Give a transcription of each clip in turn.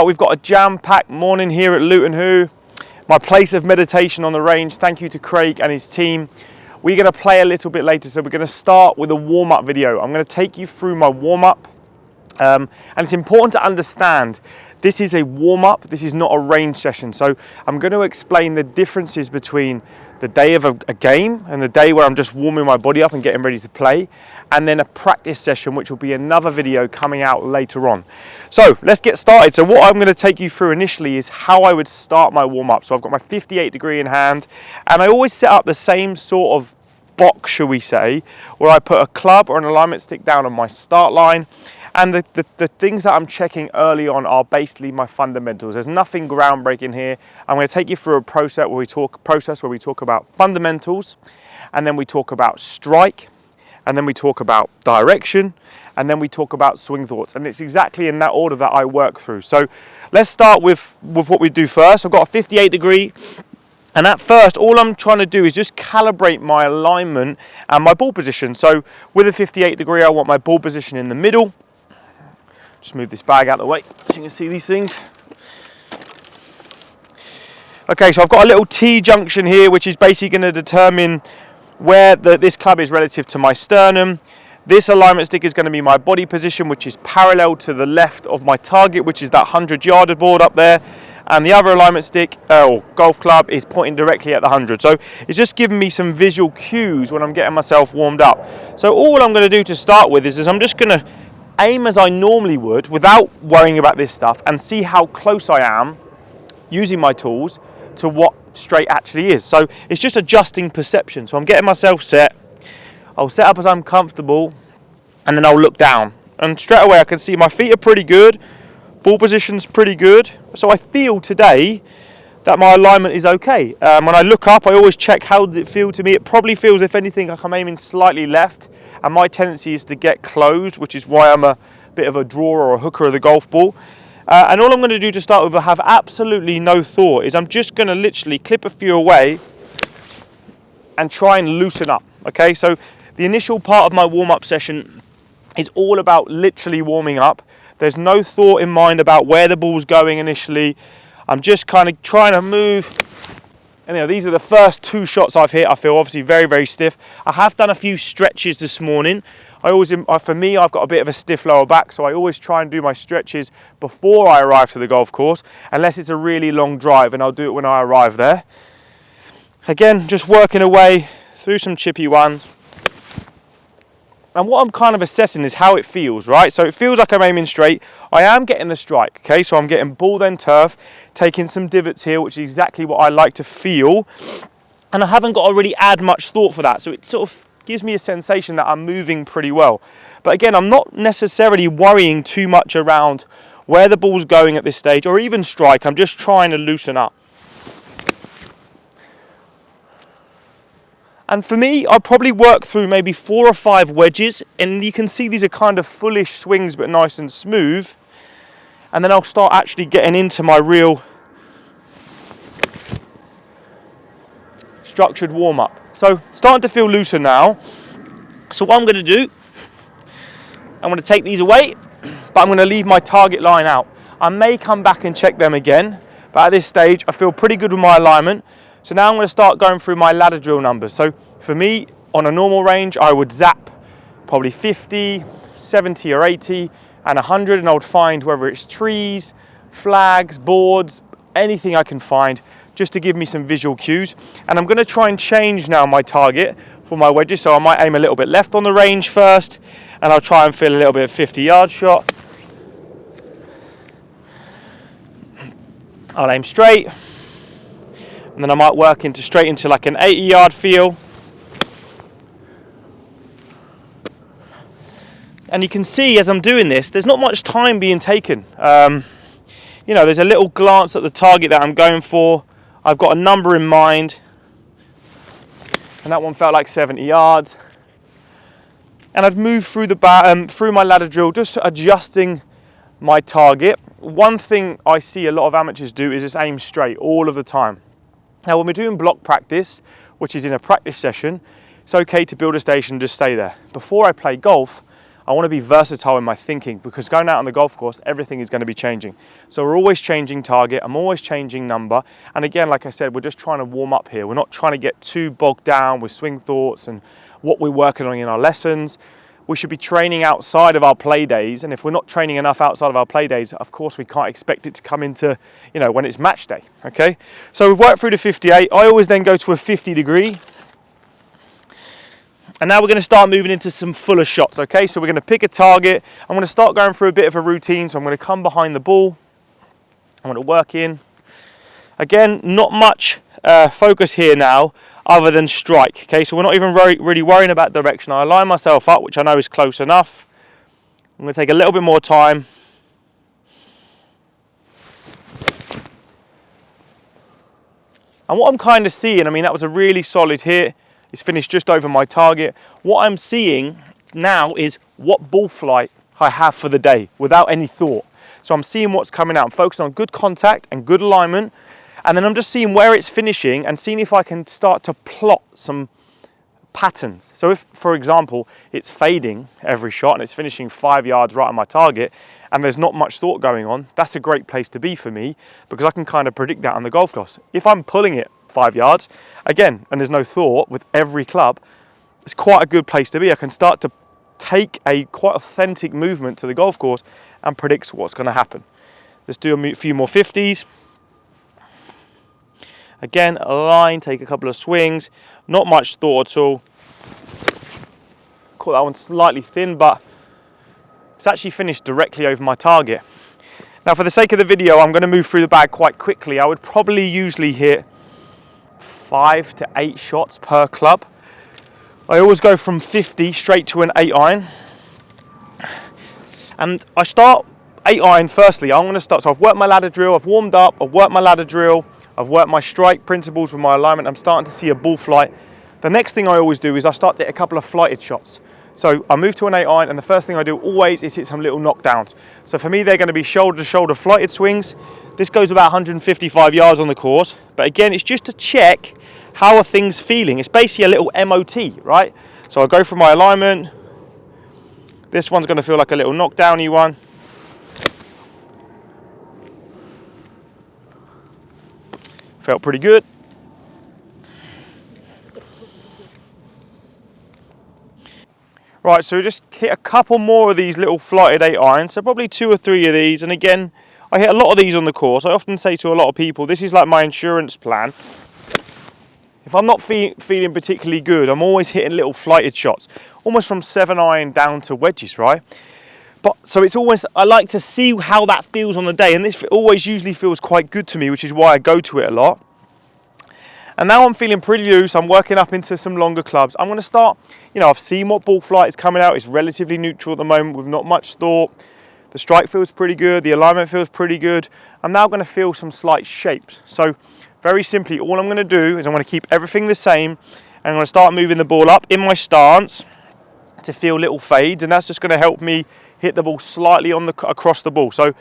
We've got a jam-packed morning here at Luton Hoo, my place of meditation on the range. Thank you to Craig and his team. We're going to play a little bit later, so we're going to start with a warm-up video. I'm going to take you through my warm-up, and it's important to understand this is a warm-up, this is not a range session. So I'm going to explain the differences between the day of a game and the day where I'm just warming my body up and getting ready to play, and then a practice session, which will be another video coming out later on. So let's get started. So what I'm going to take you through initially is how I would start my warm-up. So I've got my 58 degree in hand, and I always set up the same sort of box, shall we say, where I put a club or an alignment stick down on my start line. And the things that I'm checking early on are basically my fundamentals. There's nothing groundbreaking here. I'm going to take you through a process where we talk about fundamentals, and then we talk about strike, and then we talk about direction, and then we talk about swing thoughts. And it's exactly in that order that I work through. So let's start with what we do first. I've got a 58 degree. And at first, all I'm trying to do is just calibrate my alignment and my ball position. So with a 58 degree, I want my ball position in the middle. Just move this bag out of the way so you can see these things. Okay, so I've got a little T-junction here, which is basically going to determine where this club is relative to my sternum. This alignment stick is going to be my body position, which is parallel to the left of my target, which is that 100-yard board up there. And the other alignment stick, or golf club, is pointing directly at the 100. So it's just giving me some visual cues when I'm getting myself warmed up. So all I'm going to do to start with is I'm just going to aim as I normally would without worrying about this stuff and see how close I am using my tools to what straight actually is. So it's just adjusting perception. So I'm getting myself set. I'll set up as I'm comfortable, and then I'll look down. And straight away I can see my feet are pretty good. Ball position's pretty good. So I feel today that my alignment is okay. When I look up, I always check how does it feel to me. It probably feels, if anything, like I'm aiming slightly left. And my tendency is to get closed, which is why I'm a bit of a drawer or a hooker of the golf ball. And all I'm going to do to start with, I have absolutely no thought, is I'm just going to literally clip a few away and try and loosen up. Okay, so the initial part of my warm-up session is all about literally warming up. There's no thought in mind about where the ball's going initially. I'm just kind of trying to move. And these are the first two shots I've hit. I feel obviously very, very stiff. I have done a few stretches this morning. For me, I've got a bit of a stiff lower back, so I always try and do my stretches before I arrive to the golf course, unless it's a really long drive, and I'll do it when I arrive there. Again, just working away through some chippy ones. And what I'm kind of assessing is how it feels, right? So it feels like I'm aiming straight. I am getting the strike, okay? So I'm getting ball then turf, taking some divots here, which is exactly what I like to feel. And I haven't got to really add much thought for that. So it sort of gives me a sensation that I'm moving pretty well. But again, I'm not necessarily worrying too much around where the ball's going at this stage, or even strike. I'm just trying to loosen up. And for me, I'll probably work through maybe 4 or 5 wedges, and you can see these are kind of fullish swings but nice and smooth. And then I'll start actually getting into my real structured warm-up. So starting to feel looser now. So what I'm going to do, I'm going to take these away, but I'm going to leave my target line out. I may come back and check them again, but at this stage I feel pretty good with my alignment. So now I'm going to start going through my ladder drill numbers. So for me, on a normal range, I would zap probably 50, 70 or 80 and 100, and I would find whether it's trees, flags, boards, anything I can find, just to give me some visual cues. And I'm going to try and change now my target for my wedges. So I might aim a little bit left on the range first, and I'll try and feel a little bit of 50-yard shot. I'll aim straight. And then I might work straight into like an 80-yard feel. And you can see as I'm doing this, there's not much time being taken. There's a little glance at the target that I'm going for. I've got a number in mind. And that one felt like 70 yards. And I'd move through through my ladder drill, just adjusting my target. One thing I see a lot of amateurs do is just aim straight all of the time. Now, when we're doing block practice, which is in a practice session, it's okay to build a station and just stay there. Before I play golf, I want to be versatile in my thinking, because going out on the golf course, everything is going to be changing. So we're always changing target, I'm always changing number. And again, like I said, we're just trying to warm up here. We're not trying to get too bogged down with swing thoughts and what we're working on in our lessons. We should be training outside of our play days. And if we're not training enough outside of our play days, of course, we can't expect it to come into, you know, when it's match day, okay? So we've worked through the 58. I always then go to a 50 degree. And now we're going to start moving into some fuller shots, okay? So we're going to pick a target. I'm going to start going through a bit of a routine. So I'm going to come behind the ball. I'm going to work in. Again, not much focus here now other than strike, okay? So we're not even really worrying about direction. I line myself up, which I know is close enough. I'm going to take a little bit more time. And what I'm kind of seeing, I mean, that was a really solid hit. It's finished just over my target. What I'm seeing now is what ball flight I have for the day without any thought. So I'm seeing what's coming out. I'm focusing on good contact and good alignment. And then I'm just seeing where it's finishing and seeing if I can start to plot some patterns. So if, for example, it's fading every shot and it's finishing 5 yards right on my target and there's not much thought going on, that's a great place to be for me, because I can kind of predict that on the golf course. If I'm pulling it 5 yards, again, and there's no thought with every club, it's quite a good place to be. I can start to take a quite authentic movement to the golf course and predict what's going to happen. Let's do a few more 50s. Again, align, take a couple of swings, not much thought at all. Caught that one slightly thin, but it's actually finished directly over my target. Now, for the sake of the video, I'm going to move through the bag quite quickly. I would probably usually hit 5 to 8 shots per club. I always go from 50 straight to an 8 iron. And I start 8 iron firstly. I'm going to start, so I've worked my ladder drill, I've warmed up, I've worked my ladder drill, I've worked my strike principles with my alignment. I'm starting to see a ball flight. The next thing I always do is I start to hit a couple of flighted shots. So I move to an 8 iron, and the first thing I do always is hit some little knockdowns. So for me, they're going to be shoulder to shoulder flighted swings. This goes about 155 yards on the course. But again, it's just to check how are things feeling. It's basically a little MOT, right? So I go for my alignment. This one's going to feel like a little knockdowny one. Felt pretty good. Right, so we just hit a couple more of these little flighted 8 irons, so probably 2 or 3 of these. And again, I hit a lot of these on the course. I often say to a lot of people, this is like my insurance plan. If I'm not feeling particularly good, I'm always hitting little flighted shots, almost from 7 iron down to wedges, right? But so it's always, I like to see how that feels on the day, and this always usually feels quite good to me, which is why I go to it a lot. And now I'm feeling pretty loose. I'm working up into some longer clubs. I'm going to start, you know, I've seen what ball flight is coming out. It's relatively neutral at the moment with not much thought. The strike feels pretty good. The alignment feels pretty good. I'm now going to feel some slight shapes. So very simply, all I'm going to do is I'm going to keep everything the same, and I'm going to start moving the ball up in my stance to feel little fades, and that's just going to help me hit the ball slightly on across the ball. So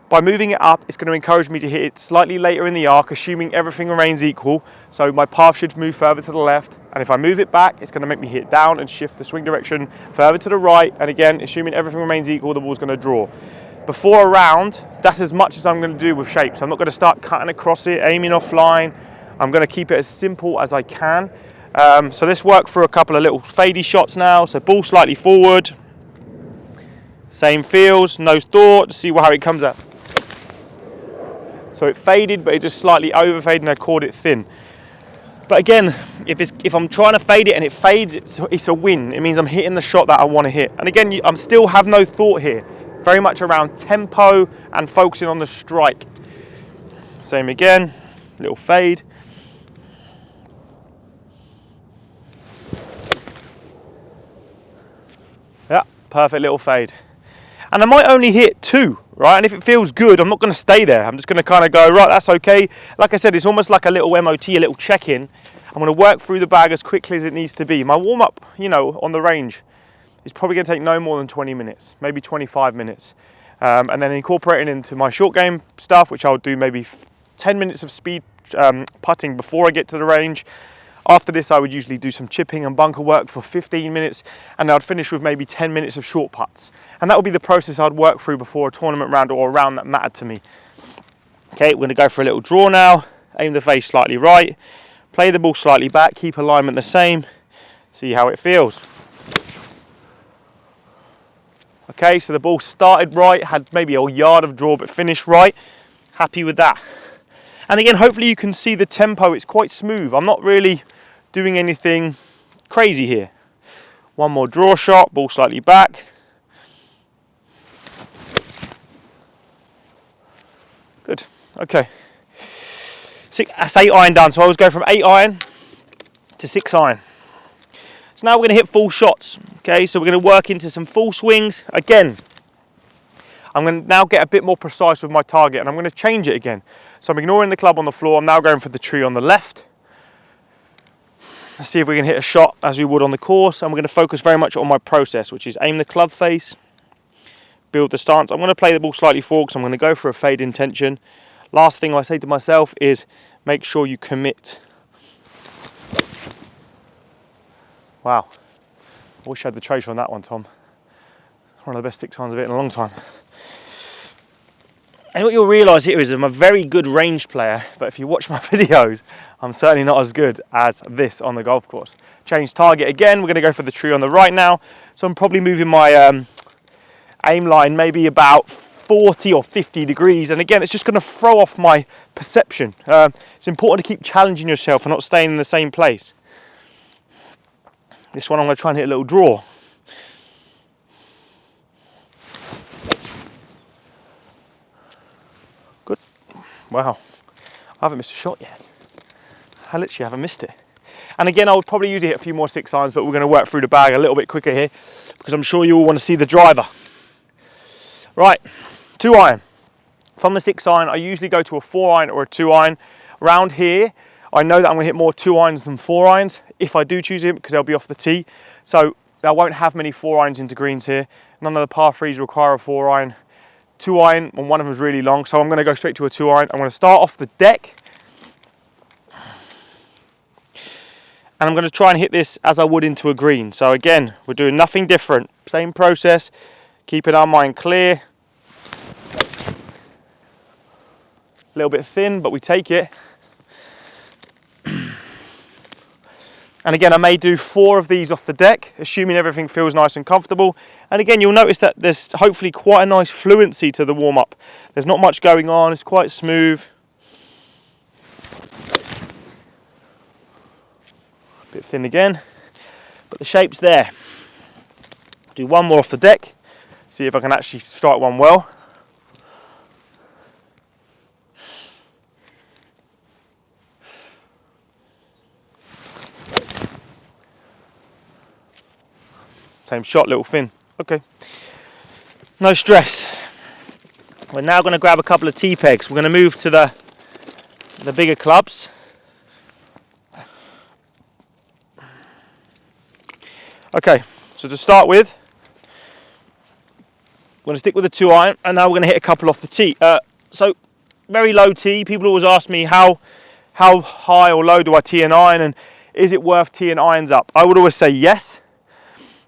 by moving it up, it's going to encourage me to hit it slightly later in the arc, assuming everything remains equal. So my path should move further to the left, and if I move it back, it's going to make me hit down and shift the swing direction further to the right. And again, assuming everything remains equal, the ball's going to draw. Before a round, that's as much as I'm going to do with shapes. I'm not going to start cutting across it, aiming offline. I'm going to keep it as simple as I can. So let's work through a couple of little fadey shots now. So ball slightly forward. Same feels, no thought. See how it comes out. So it faded, but it just slightly overfaded, and I caught it thin. But again, if I'm trying to fade it and it fades, it's a win. It means I'm hitting the shot that I want to hit. And again, I'm still have no thought here. Very much around tempo and focusing on the strike. Same again, little fade. Yeah, perfect little fade. And I might only hit 2, right? And if it feels good, I'm not going to stay there. I'm just going to kind of go, right, that's okay. Like I said, it's almost like a little MOT, a little check-in. I'm going to work through the bag as quickly as it needs to be. My warm-up, you know, on the range is probably going to take no more than 20 minutes, maybe 25 minutes. And then incorporating into my short game stuff, which I'll do maybe 10 minutes of speed putting before I get to the range. After this, I would usually do some chipping and bunker work for 15 minutes, and I'd finish with maybe 10 minutes of short putts. And that would be the process I'd work through before a tournament round or a round that mattered to me. Okay, we're going to go for a little draw now. Aim the face slightly right, play the ball slightly back, keep alignment the same, see how it feels. Okay, so the ball started right, had maybe a yard of draw, but finished right. Happy with that. And again, hopefully you can see the tempo, it's quite smooth. I'm not really doing anything crazy here. One more draw shot, ball slightly back. Good, okay. That's 8 iron done, so I was going from 8 iron to 6 iron. So now we're going to hit full shots. Okay, so we're going to work into some full swings. Again, I'm going to now get a bit more precise with my target, and I'm going to change it again. So I'm ignoring the club on the floor. I'm now going for the tree on the left. Let's see if we can hit a shot as we would on the course. And we're going to focus very much on my process, which is aim the club face, build the stance. I'm going to play the ball slightly forward because I'm going to go for a fade intention. Last thing I say to myself is make sure you commit. Wow, I wish I had the tracer on that one, Tom. It's one of the best 6 irons I've hit in a long time. And what you'll realise here is I'm a very good range player, but if you watch my videos, I'm certainly not as good as this on the golf course. Change target again, we're going to go for the tree on the right now. So I'm probably moving my aim line maybe about 40 or 50 degrees, and again it's just going to throw off my perception. It's important to keep challenging yourself and not staying in the same place. This one I'm going to try and hit a little draw. Good. Wow, I haven't missed a shot yet. I literally haven't missed it. And again, I would probably usually hit a few more 6 irons, but we're going to work through the bag a little bit quicker here because I'm sure you all want to see the driver. Right, 2 iron. From the 6 iron, I usually go to a 4 iron or a 2 iron. Around here, I know that I'm going to hit more 2 irons than 4 irons if I do choose it because they'll be off the tee. So I won't have many 4 irons into greens here. None of the par 3s require a 4 iron. 2 iron, and one of them is really long, so I'm going to go straight to a 2 iron. I'm going to start off the deck. And I'm going to try and hit this as I would into a green. So again, we're doing nothing different. Same process, keeping our mind clear. A little bit thin, but we take it. And again, I may do 4 of these off the deck, assuming everything feels nice and comfortable. And again, you'll notice that there's hopefully quite a nice fluency to the warm-up. There's not much going on, it's quite smooth. A bit thin again, but the shape's there. Do 1 more off the deck, see if I can actually strike one well. Same shot, little fin. Okay. No stress. We're now going to grab a couple of tee pegs. We're going to move to the bigger clubs. Okay, so to start with, we're going to stick with the 2 iron, and now we're going to hit a couple off the tee. So very low tee. People always ask me how high or low do I tee an iron, and is it worth teeing irons up? I would always say yes.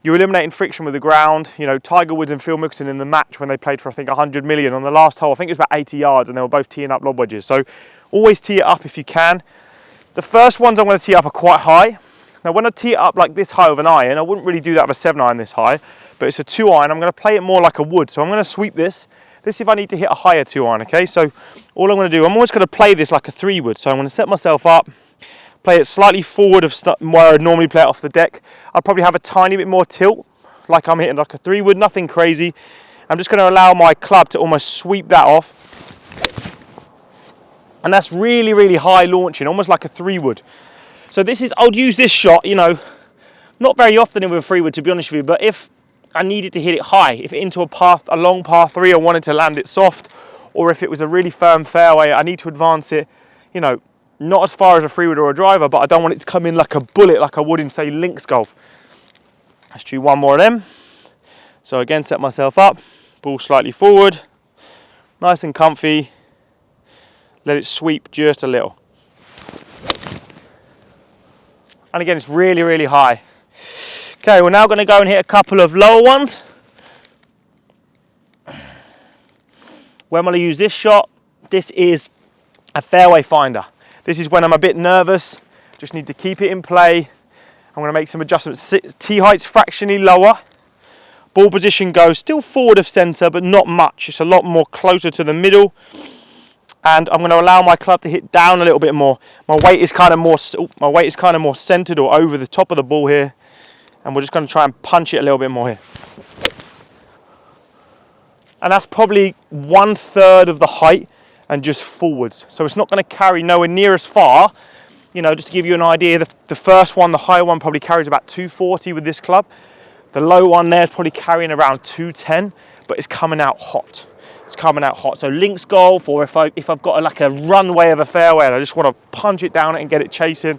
You're eliminating friction with the ground. You know, Tiger Woods and Phil Mickelson in the match when they played for I think 100 million on the last hole, I think it was about 80 yards, and they were both teeing up lob wedges. So always tee it up if you can. The first ones I'm going to tee up are quite high. Now when I tee it up like this high with an iron, I wouldn't really do that with a 7 iron this high, but it's a 2 iron. I'm going to play it more like a wood. So I'm going to sweep this. This if I need to hit a higher 2 iron, okay? So all I'm going to do, I'm always going to play this like a 3 wood. So I'm going to set myself up, play it slightly forward of where I'd normally play it off the deck. I'll probably have a tiny bit more tilt, like I'm hitting like a 3 wood, nothing crazy. I'm just going to allow my club to almost sweep that off. And that's really, really high launching, almost like a 3 wood. So this is, I'll use this shot, you know, not very often with a 3 wood to be honest with you, but if I needed to hit it high, if into a long par 3, I wanted to land it soft, or if it was a really firm fairway, I need to advance it, you know, not as far as a 3 wood or a driver, but I don't want it to come in like a bullet, like I would in say links golf. Let's do 1 more of them. So again, set myself up, ball slightly forward, nice and comfy, let it sweep just a little. And again, it's really, really high. Okay, we're now going to go and hit a couple of lower ones. When will I use this shot? This is a fairway finder. This is when I'm a bit nervous, just need to keep it in play. I'm going to make some adjustments. Tee height's fractionally lower. Ball position goes still forward of centre, but not much. It's a lot more closer to the middle. And I'm going to allow my club to hit down a little bit more. My weight is kind of more centered or over the top of the ball here. And we're just going to try and punch it a little bit more here. And that's probably 1/3 of the height and just forwards. So it's not going to carry nowhere near as far. You know, just to give you an idea, the first one, the higher one, probably carries about 240 with this club. The low one there is probably carrying around 210, but it's coming out hot. It's coming out hot. So links golf, or if I've got like a runway of a fairway and I just want to punch it down and get it chasing,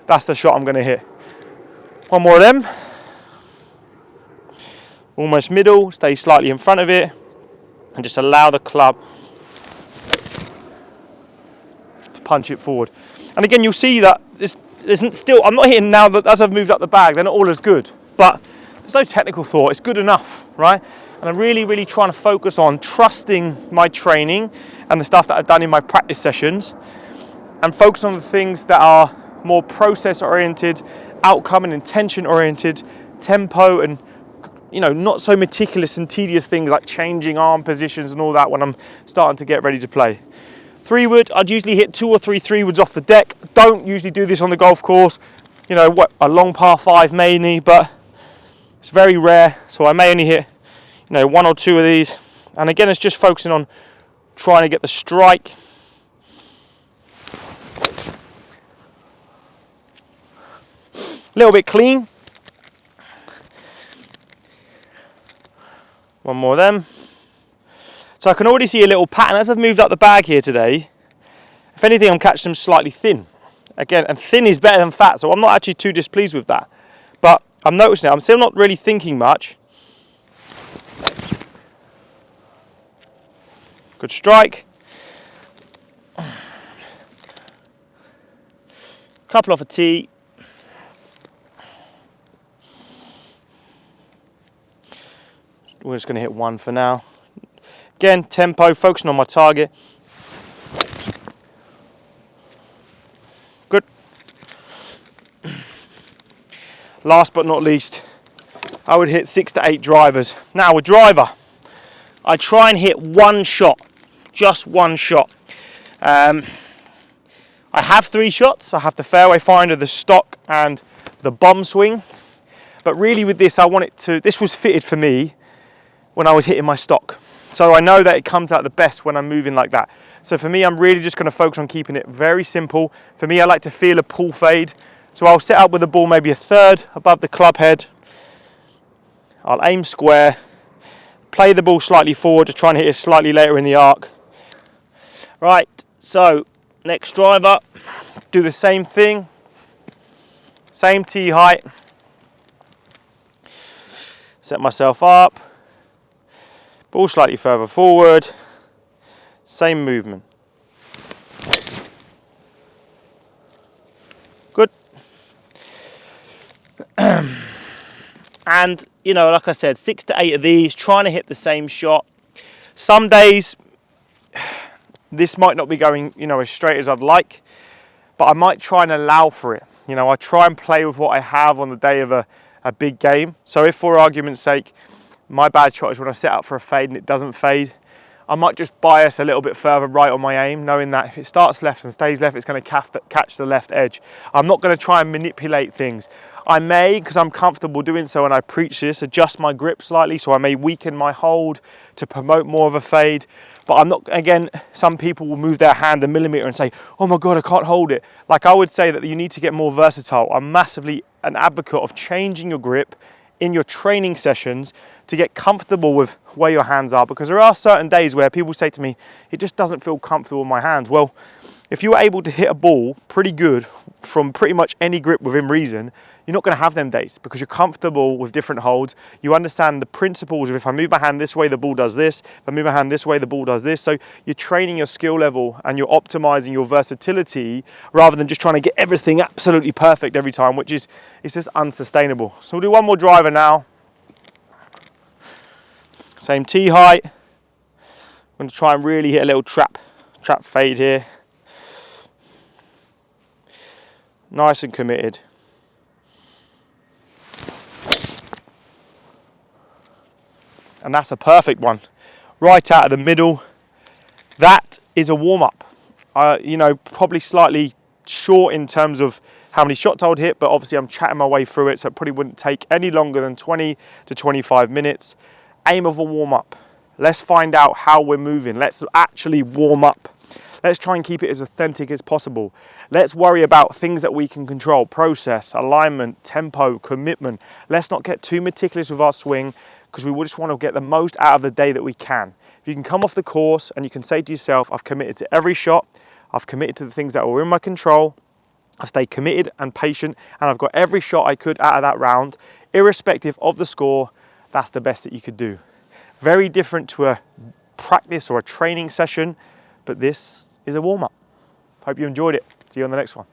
that's the shot I'm going to hit. One more of them. Almost middle, stay slightly in front of it, and just allow the club to punch it forward. And again, you'll see that I'm not hitting now that as I've moved up the bag, they're not all as good, but there's no technical thought, it's good enough, right? And I'm really, really trying to focus on trusting my training and the stuff that I've done in my practice sessions, and focus on the things that are more process oriented, outcome and intention oriented, tempo, and not so meticulous and tedious things like changing arm positions and all that when I'm starting to get ready to play. 3-wood, I'd usually hit 2 or 3 3-woods off the deck. Don't usually do this on the golf course. A long par 5 mainly, but it's very rare. So I may only hit, 1 or 2 of these. And again, it's just focusing on trying to get the strike. A little bit clean. One more of them. So I can already see a little pattern as I've moved up the bag here today. If anything, I'm catching them slightly thin. Again, and thin is better than fat, so I'm not actually too displeased with that. But I'm noticing it, I'm still not really thinking much. Good strike. Couple off a tee. We're just going to hit 1 for now. Again, tempo, focusing on my target. Good. Last but not least, I would hit 6 to 8 drivers. Now with driver, I try and hit 1 shot, just 1 shot. I have 3 shots. I have the fairway finder, the stock, and the bomb swing. But really with this, this was fitted for me when I was hitting my stock. So I know that it comes out the best when I'm moving like that. So for me, I'm really just going to focus on keeping it very simple. For me, I like to feel a pull fade. So I'll set up with the ball maybe 1/3 above the club head. I'll aim square, play the ball slightly forward to try and hit it slightly later in the arc. Right, so next driver, do the same thing. Same tee height. Set myself up. Ball slightly further forward, same movement. Good. And, like I said, 6 to 8 of these, trying to hit the same shot. Some days, this might not be going, as straight as I'd like, but I might try and allow for it. I try and play with what I have on the day of a big game. So if, for argument's sake, my bad shot is when I set up for a fade and it doesn't fade, I might just bias a little bit further right on my aim, knowing that if it starts left and stays left, it's going to catch the left edge. I'm not going to try and manipulate things. I may, because I'm comfortable doing so and I preach this, adjust my grip slightly, so I may weaken my hold to promote more of a fade. But I'm not, again, some people will move their hand a millimetre and say, oh my God, I can't hold it. Like I would say that you need to get more versatile. I'm massively an advocate of changing your grip in your training sessions to get comfortable with where your hands are, because there are certain days where people say to me, it just doesn't feel comfortable in my hands. Well, if you're able to hit a ball pretty good from pretty much any grip within reason, you're not going to have them days because you're comfortable with different holds. You understand the principles of if I move my hand this way, the ball does this. If I move my hand this way, the ball does this. So you're training your skill level and you're optimizing your versatility rather than just trying to get everything absolutely perfect every time, which is it's just unsustainable. So we'll do one more driver now. Same tee height. I'm going to try and really hit a little trap fade here. Nice and committed. And that's a perfect one. Right out of the middle. That is a warm-up. You know, probably slightly short in terms of how many shots I would hit, but obviously I'm chatting my way through it, so it probably wouldn't take any longer than 20 to 25 minutes. Aim of a warm-up. Let's find out how we're moving. Let's actually warm up. Let's try and keep it as authentic as possible. Let's worry about things that we can control. Process, alignment, tempo, commitment. Let's not get too meticulous with our swing because we just want to get the most out of the day that we can. If you can come off the course and you can say to yourself, I've committed to every shot, I've committed to the things that were in my control, I've stayed committed and patient, and I've got every shot I could out of that round, irrespective of the score, that's the best that you could do. Very different to a practice or a training session, but this is a warm-up. Hope you enjoyed it. See you on the next one.